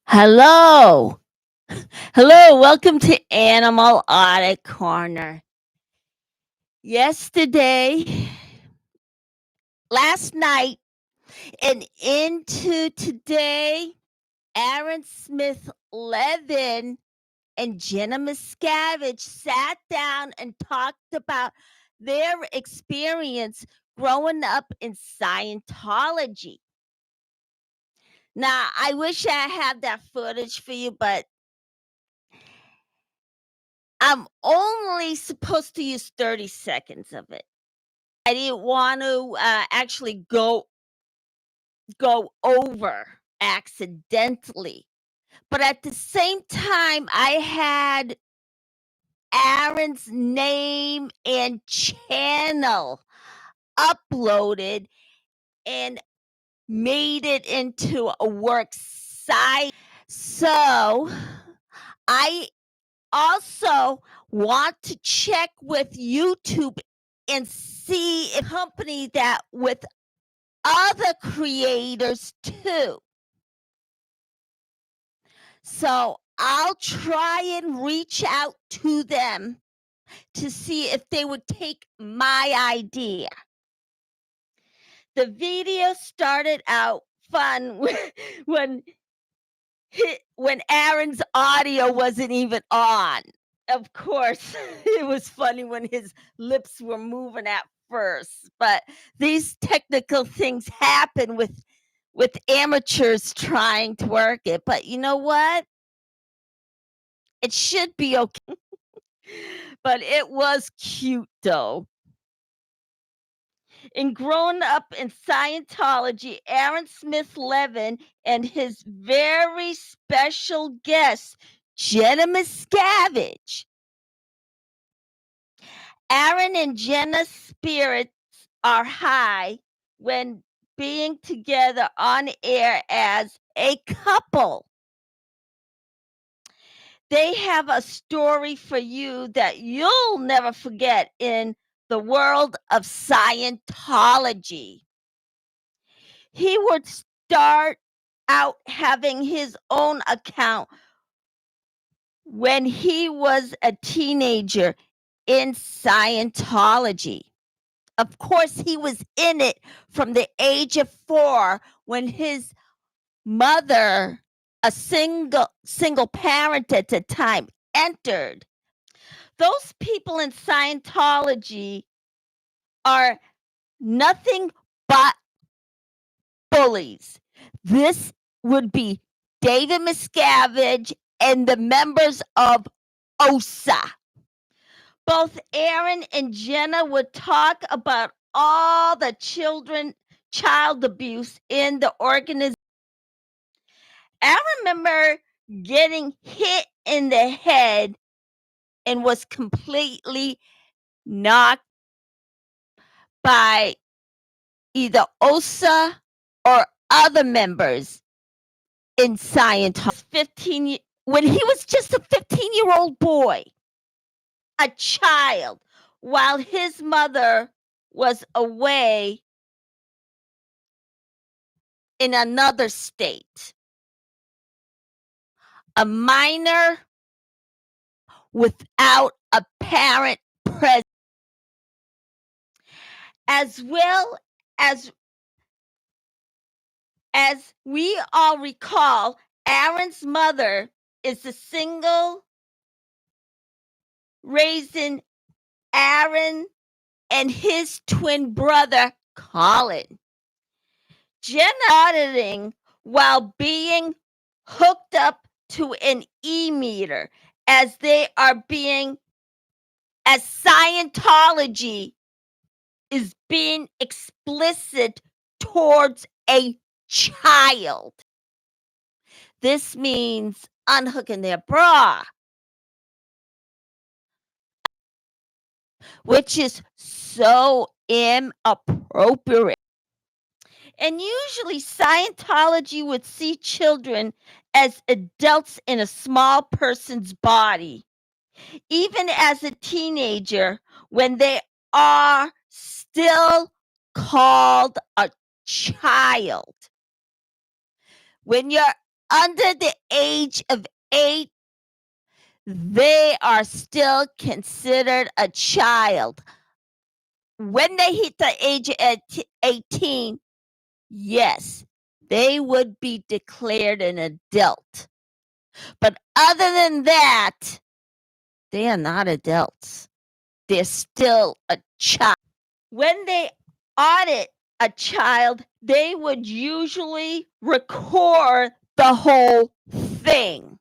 Hello. Hello. Welcome to Animal Audit Corner. Last night, and into today, Aaron Smith-Levin and Jenna Miscavige sat down and talked about their experience growing up in Scientology. Now, I wish I had that footage for you, but I'm only supposed to use 30 seconds of it. I didn't want to actually go over accidentally. But at the same time, I had Aaron's name and channel uploaded and made it into a work site. So I also want to check with YouTube and see a company that with other creators too. So I'll try and reach out to them to see if they would take my idea. The video started out fun when Aaron's audio wasn't even on. Of course, it was funny when his lips were moving at first, but these technical things happen with amateurs trying to work it. But you know what? It should be okay. But it was cute though. And growing up in Scientology, Aaron Smith-Levin and his very special guest, Jenna Miscavige. Aaron and Jenna's spirits are high when being together on air as a couple. They have a story for you that you'll never forget in the world of Scientology. He would start out having his own account when he was a teenager in Scientology. Of course, he was in it from the age of 4 when his mother, a single parent at the time, entered. Those people in Scientology are nothing but bullies. This would be David Miscavige and the members of OSA. Both Aaron and Jenna would talk about all the child abuse in the organization. I remember getting hit in the head and was completely knocked by either OSA or other members in Scientology. When he was just a 15-year-old boy, a child, while his mother was away in another state. A minor without a parent present. As well as we all recall, Aaron's mother is the single raising Aaron and his twin brother, Colin. Jenna auditing while being hooked up to an e-meter as Scientology is being explicit towards a child. This means unhooking their bra, which is so inappropriate. And usually Scientology would see children as adults in a small person's body, even as a teenager, when they are still called a child. When you're under the age of 8, they are still considered a child. When they hit the age of 18, yes, they would be declared an adult. But other than that, they are not adults. They're still a child. When they audit a child, they would usually record the whole thing,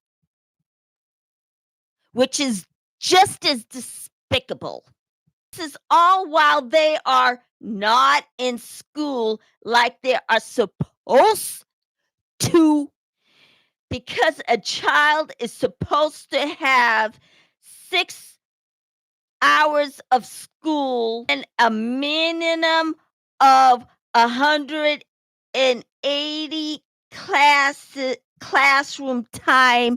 which is just as despicable. This is all while they are not in school like they are supposed to, because a child is supposed to have 6 hours of school and a minimum of 180 classroom time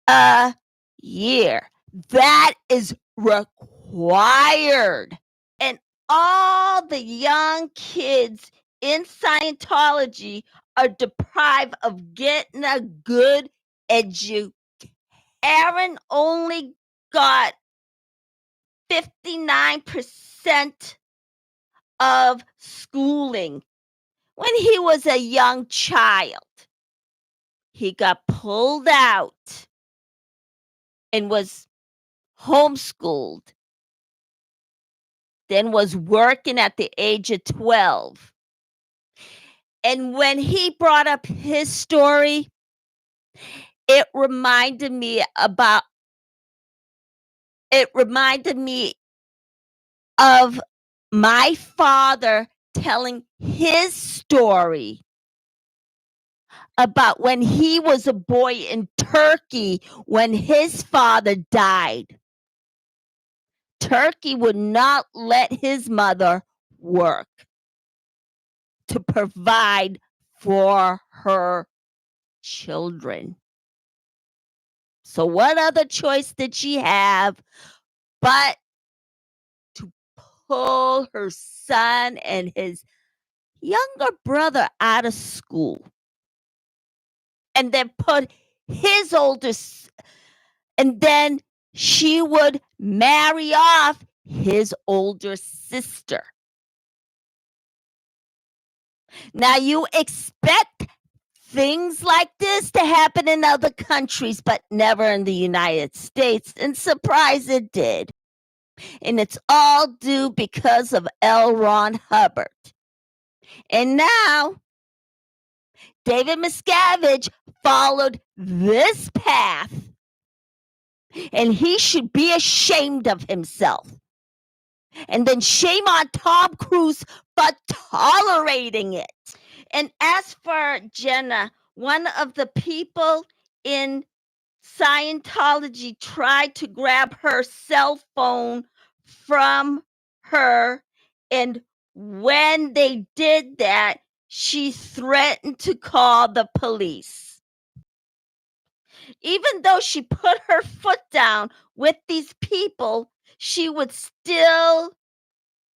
a year. That is required. And all the young kids in Scientology are deprived of getting a good education. Aaron only got 59% of schooling when he was a young child. He got pulled out and was homeschooled, then was working at the age of 12. And when he brought up his story, it reminded me of my father telling his story about when he was a boy in Turkey when his father died. Turkey would not let his mother work to provide for her children. So what other choice did she have but to pull her son and his younger brother out of school and then put his and then she would marry off his older sister. Now you expect things like this to happen in other countries, but never in the United States. And surprise, it did. And it's all due because of L. Ron Hubbard. And now, David Miscavige followed this path, and he should be ashamed of himself. And then shame on Tom Cruise for tolerating it. And as for Jenna, one of the people in Scientology tried to grab her cell phone from her, and when they did that, she threatened to call the police. Even though she put her foot down with these people, she would still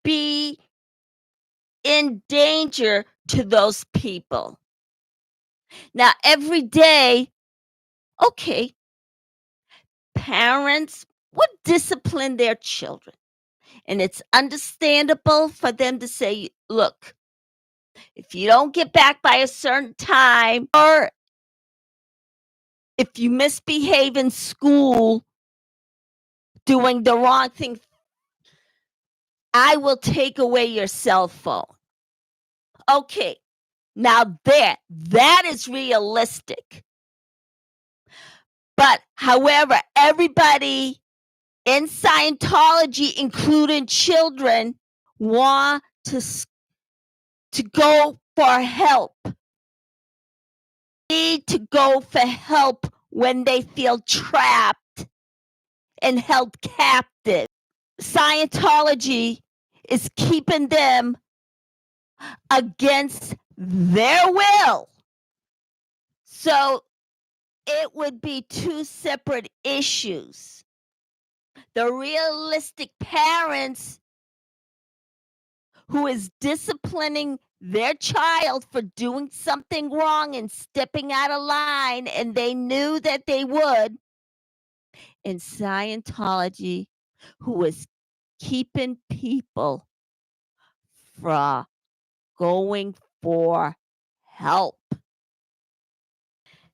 be in danger to those people. Now, every day, okay, parents would discipline their children. And it's understandable for them to say, look, if you don't get back by a certain time, or if you misbehave in school doing the wrong thing, I will take away your cell phone. Okay, now that is realistic. But however, everybody in Scientology, including children, want to go for help. Need to go for help when they feel trapped and held captive. Scientology is keeping them against their will. So it would be two separate issues. The realistic parents who is disciplining their child for doing something wrong and stepping out of line, and they knew that they would, in Scientology, who was keeping people from going for help.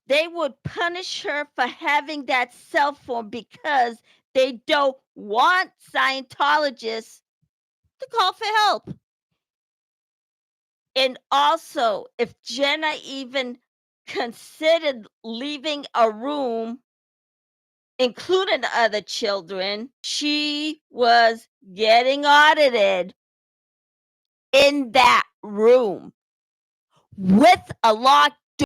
They would punish her for having that cell phone because they don't want Scientologists to call for help. And also, if Jenna even considered leaving a room, including the other children, she was getting audited in that room with a locked door,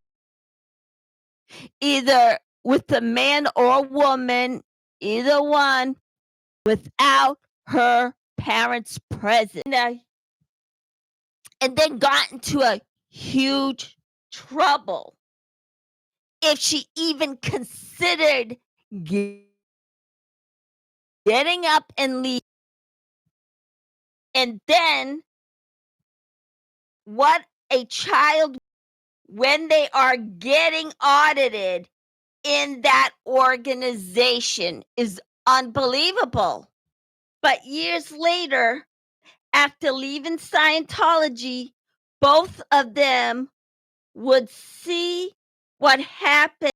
either with a man or woman, either one, without her parents present. And then got into a huge trouble if she even considered getting up and leaving. And then what a child, when they are getting audited in that organization, is unbelievable. But years later, after leaving Scientology, both of them would see what happened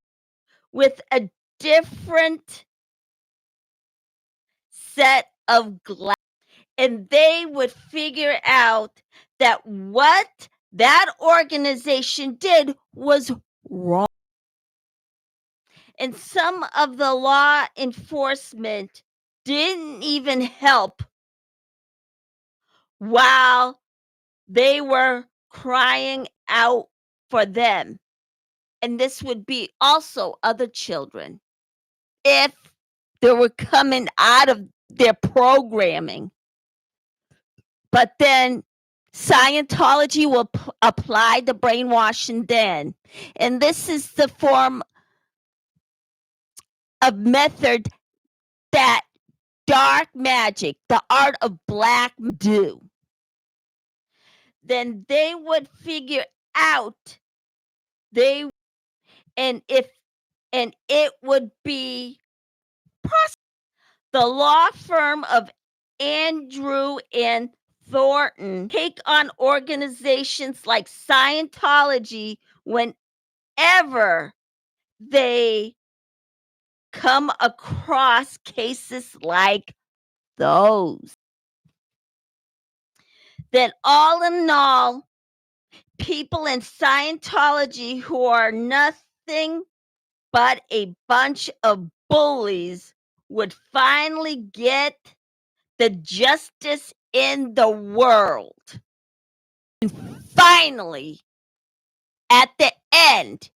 with a different set of glasses. And they would figure out that what that organization did was wrong. And some of the law enforcement didn't even help while they were crying out for them. And this would be also other children if they were coming out of their programming. But then Scientology will apply the brainwashing then. And this is the form of method that dark magic, the art of black do. Then they would figure out and it would be the law firm of Andrew and Thornton take on organizations like Scientology whenever they come across cases like those. Then all in all, people in Scientology who are nothing but a bunch of bullies would finally get the justice in the world. And finally, at the end,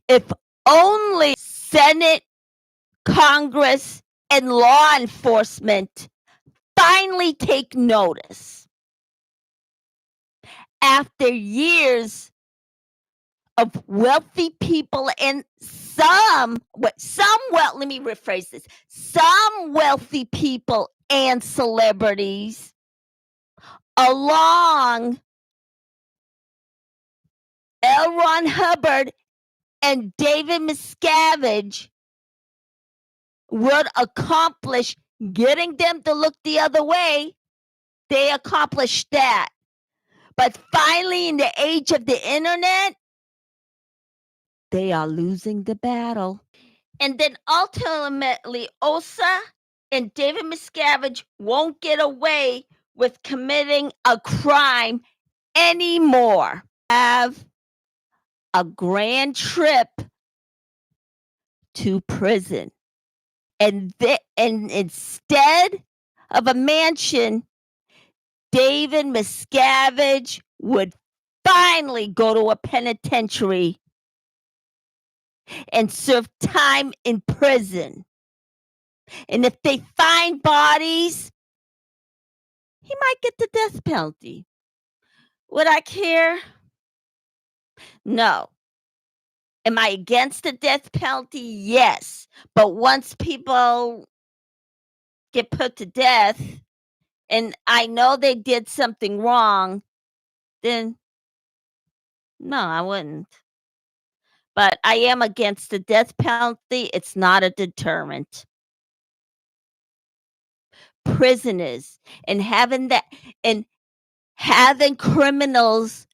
if only Senate, Congress, and law enforcement finally take notice. After years of wealthy people and some wealthy people and celebrities along L. Ron Hubbard and David Miscavige would accomplish getting them to look the other way. They accomplished that. But finally, in the age of the internet, they are losing the battle. And then ultimately, Osa and David Miscavige won't get away with committing a crime anymore. Have a grand trip to prison. And instead of a mansion, David Miscavige would finally go to a penitentiary and serve time in prison. And if they find bodies, he might get the death penalty. Would I care? No. Am I against the death penalty? Yes. But once people get put to death, and I know they did something wrong, then no, I wouldn't. But I am against the death penalty. It's not a deterrent. Prisoners and having criminals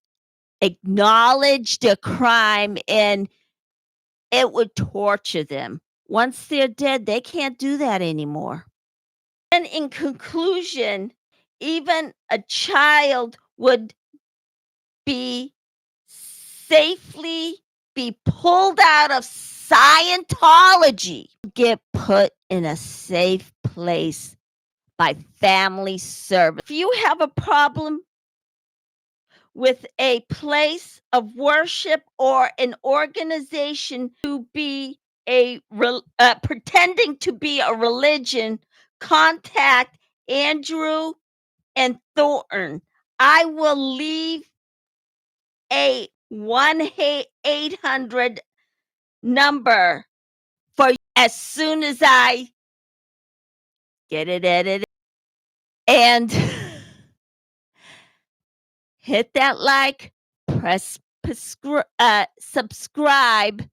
acknowledge their crime, and it would torture them. Once they're dead, they can't do that anymore. And in conclusion, even a child would be safely be pulled out of Scientology, get put in a safe place by family service. If you have a problem with a place of worship or an organization to be pretending to be a religion, contact Andrew and Thornton. I will leave a 1-800 number for you as soon as I get it edited. And hit that like, press subscribe,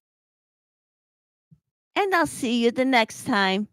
and I'll see you the next time.